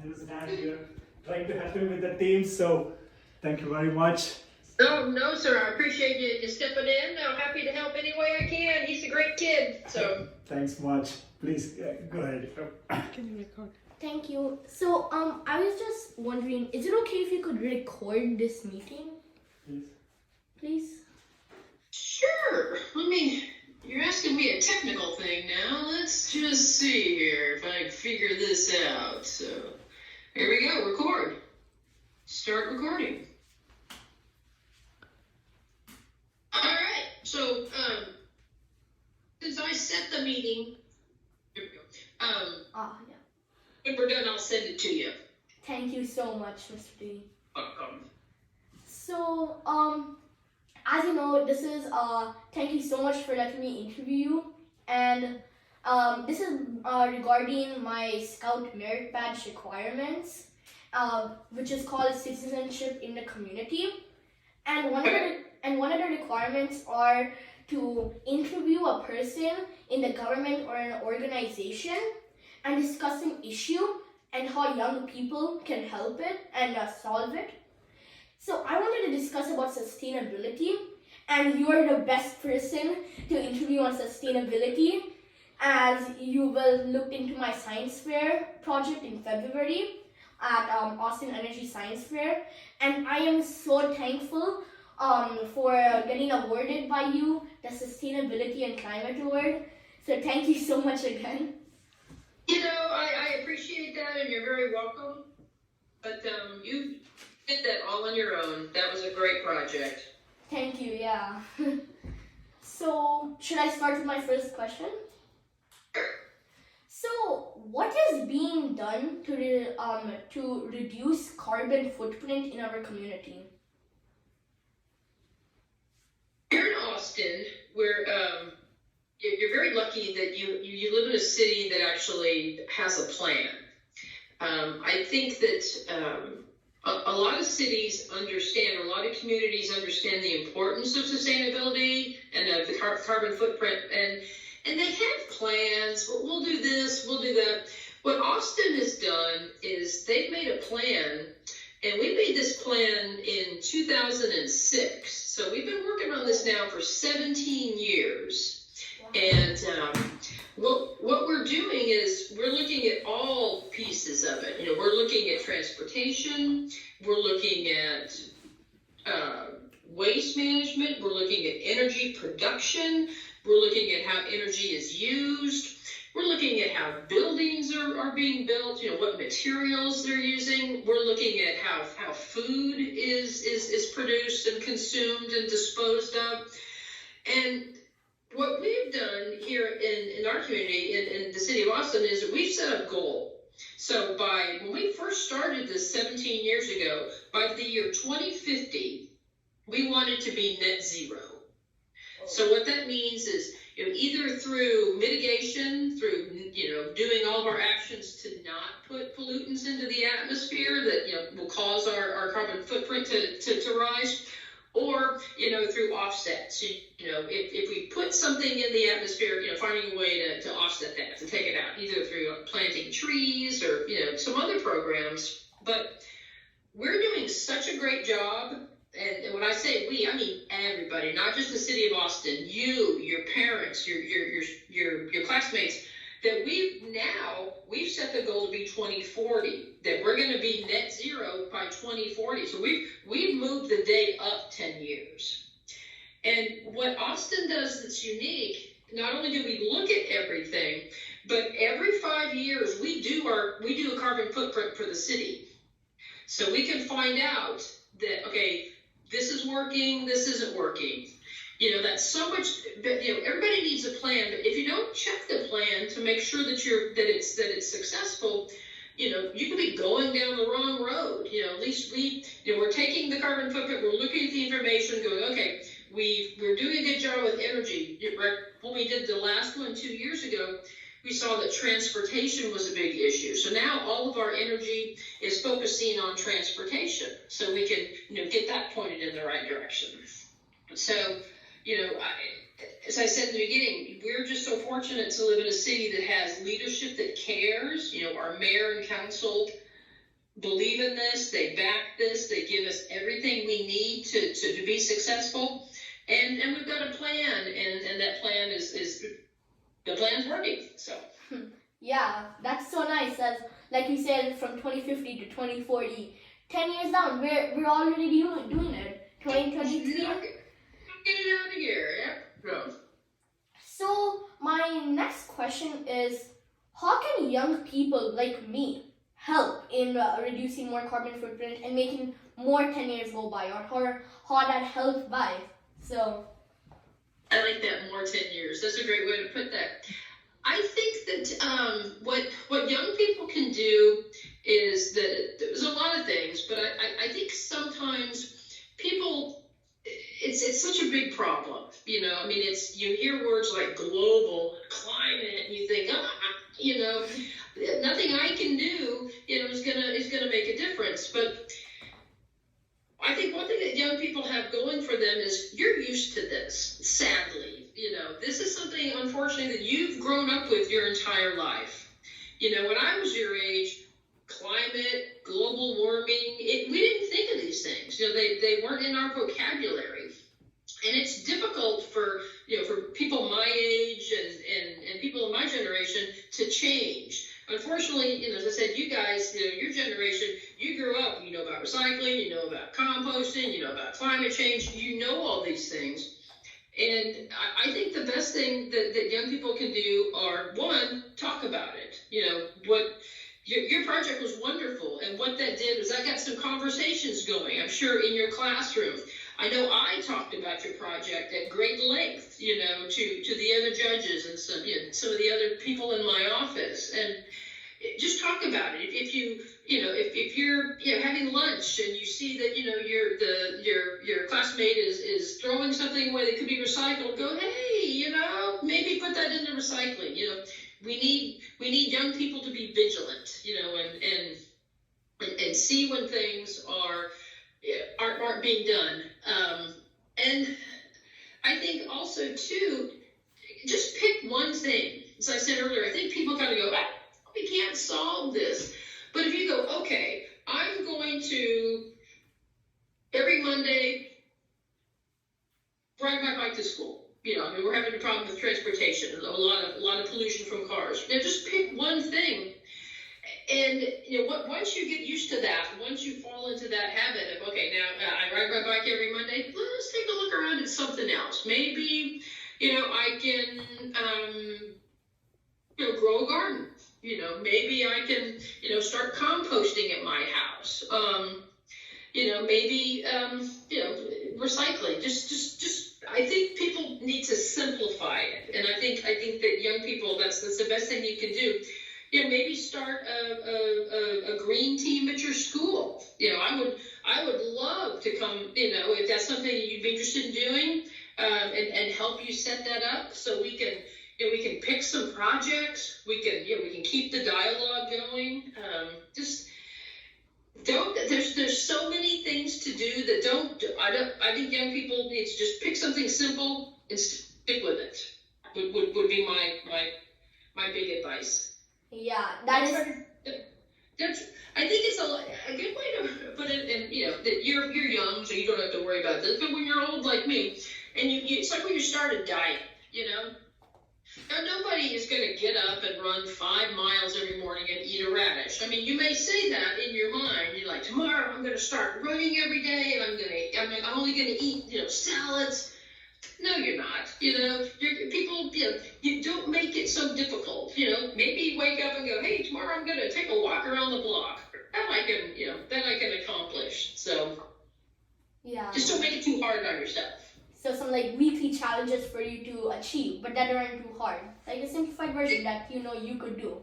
This is Dan here, trying to help him with the team. So thank you very much. No, sir. I appreciate you stepping in. I'm happy to help any way I can. He's a great kid. So Thanks much. Please go ahead. Can you record? Thank you. So, I was just wondering, is it okay if you could record this meeting, Please. please? sure. You're asking me a technical thing now. Let's just see here if I can figure this out. So here we go. Record. Start recording. All right. So since I set the meeting, here we go. Yeah. When we're done, I'll send it to you. Thank you so much, Mr. D. Welcome. So, as you know, this is, thank you so much for letting me interview you. And, this is, regarding my Scout Merit Badge requirements, which is called Citizenship in the Community. And one of the requirements are to interview a person in the government or an organization and discuss an issue and how young people can help it and solve it. So I wanted to discuss about sustainability, and you are the best person to interview on sustainability, as you will look into my science fair project in February at Austin Energy Science Fair, and I am so thankful for getting awarded by you the Sustainability and Climate Award. So thank you so much again. You know, I appreciate that, and you're very welcome. But you did that all on your own. That was a great project. Thank you, yeah. So, should I start with my first question? So, what is being done to reduce carbon footprint in our community? Here in Austin, where you're very lucky that you live in a city that actually has a plan. I think that a lot of cities understand, a lot of communities understand the importance of sustainability and of the carbon footprint, and they have plans. We'll do this, we'll do that. What Austin has done is they've made a plan, and we made this plan in 2006. So we've been working on this now for 17 years. And what we're doing is we're looking at all pieces of it. You know, we're looking at transportation, we're looking at waste management, we're looking at energy production, we're looking at how energy is used, we're looking at how buildings are being built, you know, what materials they're using, we're looking at how food is produced and consumed and disposed of. And what we've done here in our community, in the city of Austin, is that we've set a goal. So when we first started this 17 years ago, by the year 2050, we wanted to be net zero. So what that means is, you know, either through mitigation, through, you know, doing all of our actions to not put pollutants into the atmosphere that, you know, will cause our carbon footprint to rise, or, you know, through offsets. You know, if we put something in the atmosphere, you know, finding a way to offset that, to take it out, either through planting trees or, you know, some other programs. But we're doing such a great job. And when I say we, I mean everybody, not just the city of Austin, you, your parents, your classmates, that we've set the goal to be 2040, that we're going to be net zero by 2040. So we've moved the date up 10 years. And what Austin does that's unique, not only do we look at everything, but every 5 years we do a carbon footprint for the city. So we can find out that, okay, this is working, this isn't working. You know, that's so much, you know, everybody needs a plan, but if you don't check the plan to make sure that it's successful, you know, you could be going down the wrong road. You know, at least we're taking the carbon footprint, we're looking at the information, going, okay, we're doing a good job with energy. When we did the last one 2 years ago, we saw that transportation was a big issue. So now all of our energy is focusing on transportation, so we can, you know, get that pointed in the right direction. So, you know, as I said in the beginning, we're just so fortunate to live in a city that has leadership that cares. You know, our mayor and council believe in this, they back this, they give us everything we need to be successful. And we've got a plan, and that plan is the plan's working. So Yeah, that's so nice. As like you said, from 2050 to 2040, 10 years down, we're already doing it. 2023. get it out of here. Yeah. So my next question is, how can young people like me help in reducing more carbon footprint and making more 10 years go by, or how that help by? So I like that, more 10 years. That's a great way to put that. I think that what young people can do is that there's a lot of things, but I think sometimes people, it's such a big problem. You know, I mean, you hear words like global climate, and you think, you know, nothing I can do, you know, is gonna make a difference. But I think one thing that young people have going for them is you're used to this, sadly. You know, this is something, unfortunately, that you've grown up with your entire life. You know, when I was your age, climate, global warming, we didn't think of these things. You know, they weren't in our vocabulary. And it's difficult for, you know, for people my age and people in my generation to change. Unfortunately, you know, as I said, you guys, you know, your generation, you grew up, you know about recycling, you know about composting, you know about climate change, you know all these things. And I think the best thing that young people can do are, one, talk about it. You know, what your project was wonderful. And what that did was that got some conversations going, I'm sure, in your classroom. I know I talked about your project at great length, you know, to the other judges and some of the other people in my office, and just talk about it. If you're having lunch and you see that, you know, your classmate is throwing something away that could be recycled, go, hey, you know, maybe put that into recycling. You know, we need young people to be vigilant, you know, and see when things aren't being done. And I think also too, just pick one thing. As I said earlier, I think people kind of go, we can't solve this. But if you go, okay, I'm going to every Monday ride my bike to school. You know, I mean, we're having a problem with transportation. There's a lot of pollution from cars. Now, just pick one thing. And, you know, once you get used to that, once you fall into that habit of, okay, now I ride my bike every Monday, let's take a look around at something else. Maybe, you know, I can, you know, grow a garden. You know, maybe I can, you know, start composting at my house. You know, maybe, you know, recycling. Just, I think people need to simplify it. And I think that young people, that's the best thing you can do. You know, maybe start a green team at your school. You know, I would love to come, you know, if that's something you'd be interested in doing, and help you set that up so we can, you know, we can pick some projects. We can keep the dialogue going. Just don't. There's so many things to do that don't. I think young people need to just pick something simple and stick with it. Would be my big advice. yeah, that is. I think it's a good way to put it. And you know that you're young, so you don't have to worry about this. But when you're old like me, and it's like when you start a diet, you know. Now, nobody is going to get up and run 5 miles every morning and eat a radish. I mean, you may say that in your mind. You're like, tomorrow I'm going to start running every day, and I'm only going to eat, you know, salads. No, you're not. You know, people. You know, you don't make it so difficult. You know, maybe wake up and go, hey, tomorrow I'm going to take a walk around the block. That I can accomplish. So, Yeah. just don't make it too hard on yourself. So some like weekly challenges for you to achieve, but that aren't too hard. Like a simplified version that you know you could do.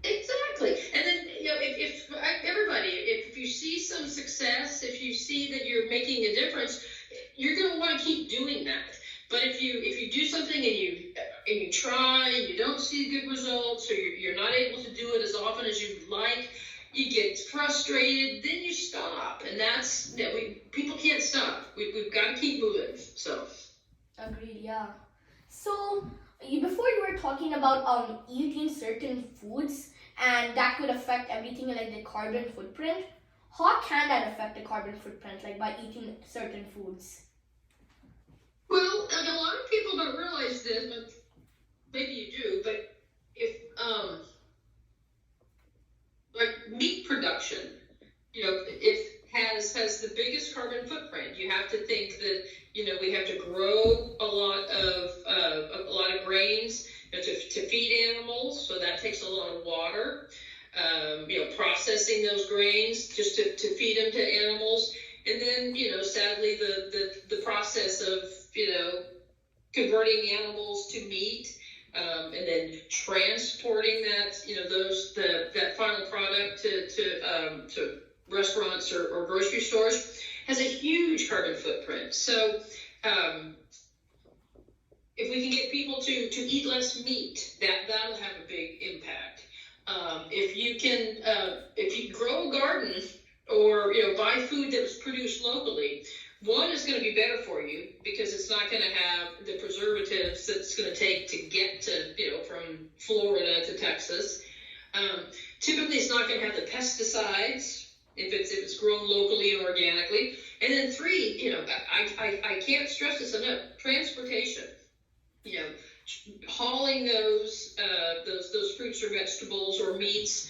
Exactly. And then, you know, if everybody, if you see some success, if you see that you're making a difference, you're going to want to keep doing that. But if you do something and you try and you don't see good results, or you're not able to do it as often as you'd like, you get frustrated, then you stop. And that's, you know, people can't stop. We've got to keep moving. So. Agreed, yeah. So before you were talking about eating certain foods, and that could affect everything like the carbon footprint. How can that affect the carbon footprint, like by eating certain foods? Well, and a lot of people don't realize this, but maybe you do. But if like meat production, it has the biggest carbon footprint. You have to think that we have to grow a lot of grains to feed animals, so that takes a lot of water. Processing those grains just to feed them to animals, and then sadly the process of converting animals to meat, and then transporting that final product to restaurants or grocery stores has a huge carbon footprint. So if we can get people to eat less meat, that'll have a big impact. If you grow a garden or buy food that was produced locally, one is going to be better for you because it's not going to have the preservatives that it's going to take to get to from Florida to Texas. Typically, it's not going to have the pesticides if it's grown locally and organically. And then three, I can't stress this enough: transportation. Hauling those fruits or vegetables or meats,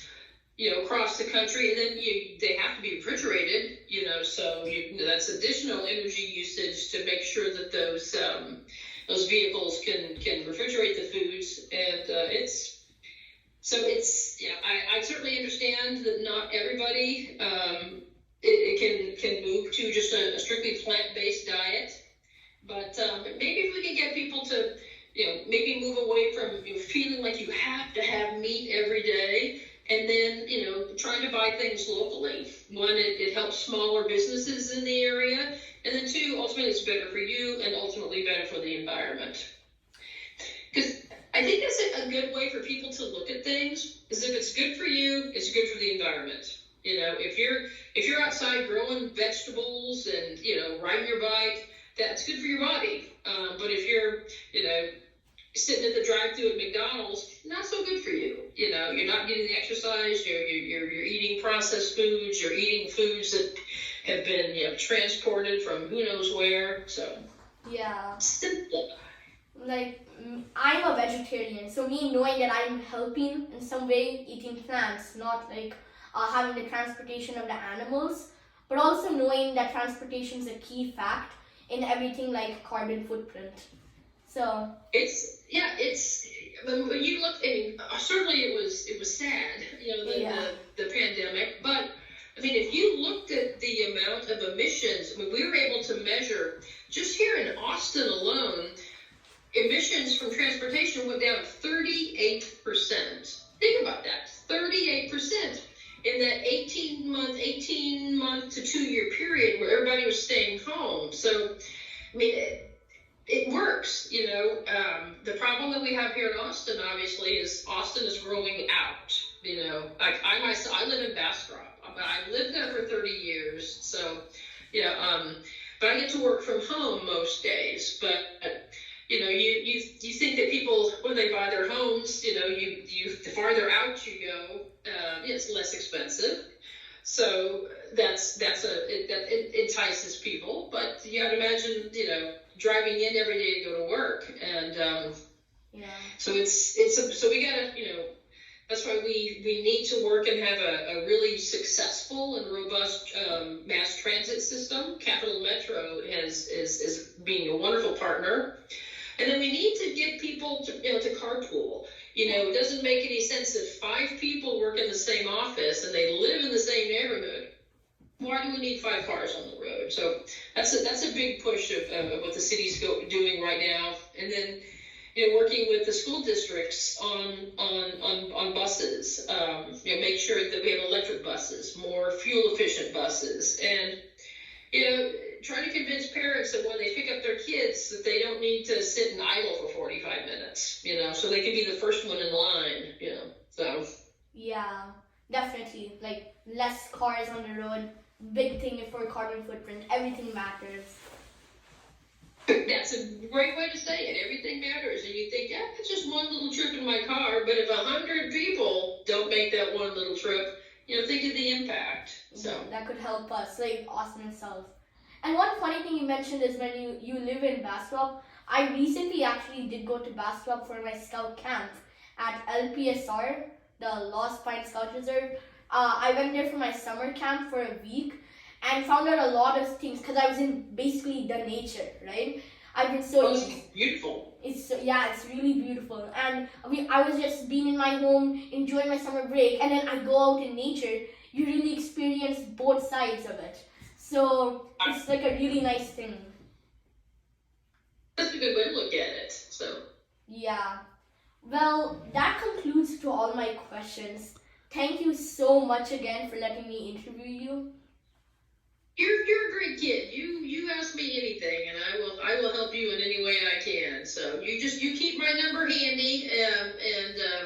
across the country, and then they have to be refrigerated, so that's additional energy usage to make sure that those vehicles can refrigerate the foods, and I certainly understand that not everybody it can move to just a strictly plant-based diet, but maybe if we can get people to maybe move away from feeling like you have to have meat every day, and then trying to buy things locally. One, it helps smaller businesses in the area, and then two, ultimately it's better for you and ultimately better for the environment. Because I think that's a good way for people to look at things, is if it's good for you, it's good for the environment. If you're outside growing vegetables and riding your bike, that's good for your body. But if you're sitting at the drive-thru at McDonald's, not so good for you. You're not getting the exercise. You're eating processed foods. You're eating foods that have been transported from who knows where. So Yeah. simple. Like, I'm a vegetarian, so me knowing that I'm helping in some way eating plants, not like having the transportation of the animals, but also knowing that transportation is a key fact in everything like carbon footprint. So It's when you look. I mean, certainly it was sad, the pandemic. But I mean, if you looked at the amount of emissions, I mean, we were able to measure just here in Austin alone, emissions from transportation went down 38%. Think about that, 38% in that 18 month to 2 year period where everybody was staying home. So, I mean, it works, The problem that we have here in Austin, obviously, is Austin is growing out. Like I live in Bastrop. I lived there for 30 years, so but I get to work from home most days. But you think that people, when they buy their homes, the farther out you go, it's less expensive. So that entices people. But you got to imagine, driving in every day to go to work, and so so we gotta, that's why we need to work and have a really successful and robust mass transit system. Capital Metro is being a wonderful partner, and then we need to get people to carpool. It doesn't make any sense if 5 people work in the same office and they live in the same neighborhood. Why do we need 5 cars on the road? So that's a big push of what the city's doing right now. And then, working with the school districts on buses, make sure that we have electric buses, more fuel efficient buses, and trying to convince parents that when they pick up their kids that they don't need to sit and idle for 45 minutes, so they can be the first one in line, so. yeah, definitely. Like, less cars on the road, big thing for carbon footprint. Everything matters. That's a great way to say it. Everything matters. And you think, yeah, it's just one little trip in my car. But if 100 people don't make that one little trip, think of the impact. So that could help us, like Austin itself. And one funny thing you mentioned is when you live in Bastrop. I recently actually did go to Bastrop for my scout camp at LPSR, the Lost Pine Scout Reserve. I went there for my summer camp for a week and found out a lot of things because I was in basically the nature, right? I've been so it's beautiful. It's really beautiful. And I was just being in my home, enjoying my summer break, and then I go out in nature. You really experience both sides of it. So it's like a really nice thing. That's a good way to look at it. So Yeah. Well, that concludes to all my questions. Thank you so much again for letting me interview you. You're a great kid. You ask me anything, and I will help you in any way I can. So you keep my number handy, and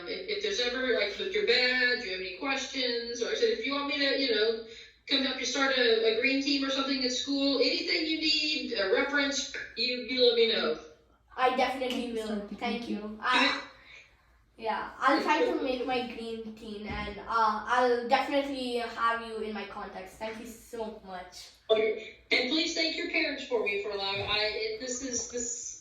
if there's ever like with your badge, you have any questions, or I said if you want me to come help you start a green team or something at school, anything you need, a reference, you let me know. I definitely will. Thank you. Yeah, I'll try to make my green team, and I'll definitely have you in my contacts. Thank you so much. Okay. And please thank your parents for me for allowing. This